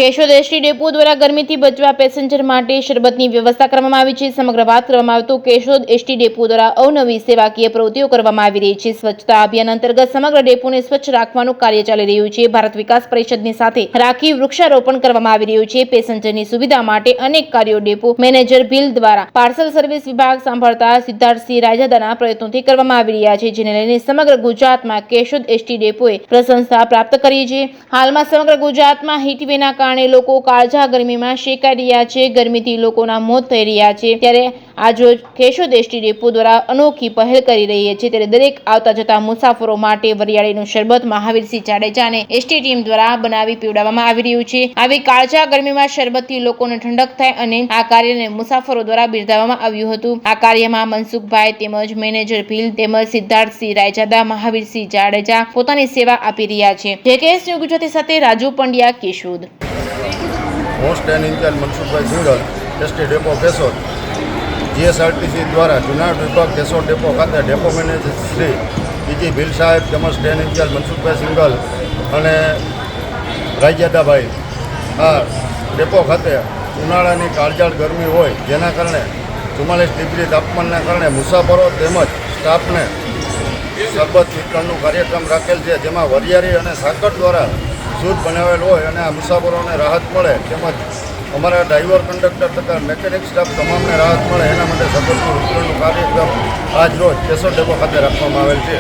Keshod ST depot દ્વારા ગરમીથી બચવા પેસેન્જર માટે શરબતની વ્યવસ્થા કરવામાં આવી છે। સમગ્ર વાત કરવામાં આવે તો કેશોદ એસટી ડેપો દ્વારા અવનવી સેવાકીય પ્રવૃત્તિઓ કરવામાં આવી રહી છે। સ્વચ્છતા અભિયાન અંતર્ગત સમગ્ર ડેપોને સ્વચ્છ રાખવાનું કાર્ય ચાલી રહ્યું છે। ભારત વિકાસ પરિષદની સાથે રાખી વૃક્ષારોપણ કરવામાં આવી રહ્યું છે। પેસેન્જરની સુવિધા માટે અનેક કાર્યો ડેપો મેનેજર ભીલ દ્વારા પાર્સલ સર્વિસ વિભાગ સાંભળતા સિદ્ધાર્થસિંહ રાયજાદાના પ્રયત્નોથી કરવામાં આવી રહ્યા છે, જેને લઈને સમગ્ર ગુજરાતમાં કેશોદ એસટી ડેપોએ પ્રશંસા પ્રાપ્ત કરી છે। હાલમાં સમગ્ર ગુજરાતમાં હીટવેવના કારણે લોકો કાળઝાળ ગરમીમાં શેકાઈ રહ્યા છે। ગરમીથી લોકોના મોત થઈ રહ્યા છે, ત્યારે આજરોજ કેશોદ એસટી ડેપો દ્વારા અનોખી પહેલ કરી રહી છે। ત્યારે દરેક આવતા જતા મુસાફરો માટે વરિયાળીનું શરબત મહાવીરસિંહ જાડેજાને એસટી ટીમ દ્વારા બનાવી પીવડાવવામાં આવી રહ્યું છે। આવી કાળઝાળ ગરમીમાં શરબતથી લોકોને ઠંડક થાય અને આ કાર્યને મુસાફરો દ્વારા બિરદાવવામાં આવ્યું હતું। આ કાર્યમાં મનસુખભાઈ તેમજ મેનેજર ભીલ તેમજ સિદ્ધાર્થસિંહ રાયજાદા, મહાવીરસિંહ જાડેજા પોતાની સેવા આપી રહ્યા છે। જેકેએસ ન્યૂઝ ગુજરાતી સાથે રાજુ પંડ્યા, કેશોદ। હું stand incharge Mansukhbhai Singal, ST depot Keshod, GSRTC દ્વારા જુનાગઢ વિભાગ કેશોદ ડેપો ખાતે depot manager Shri E G સાહેબ તેમજ સ્ટેન્ડ ઇન્ચાર્જ મનસુખભાઈ સિંગલ અને રાયજાદાભાઈ આ ડેપો ખાતે ઉનાળાની કાળઝાળ ગરમી હોય જેના કારણે 44 ડિગ્રી તાપમાનના કારણે મુસાફરો તેમજ સ્ટાફને શરબત વિતરણનું કાર્યક્રમ રાખેલ છે, જેમાં વરિયાળી અને સાકર દ્વારા શુદ્ધ બનાવેલ હોય અને આ મુસાફરોને રાહત મળે તેમજ અમારા ડ્રાઈવર, કંડક્ટર તથા મેકેનિક સ્ટાફ તમામને રાહત મળે એના માટે શરબતનું વિતરણનું કાર્યક્રમ આજ રોજ કેશોદ ડેપો ખાતે રાખવામાં આવેલ છે।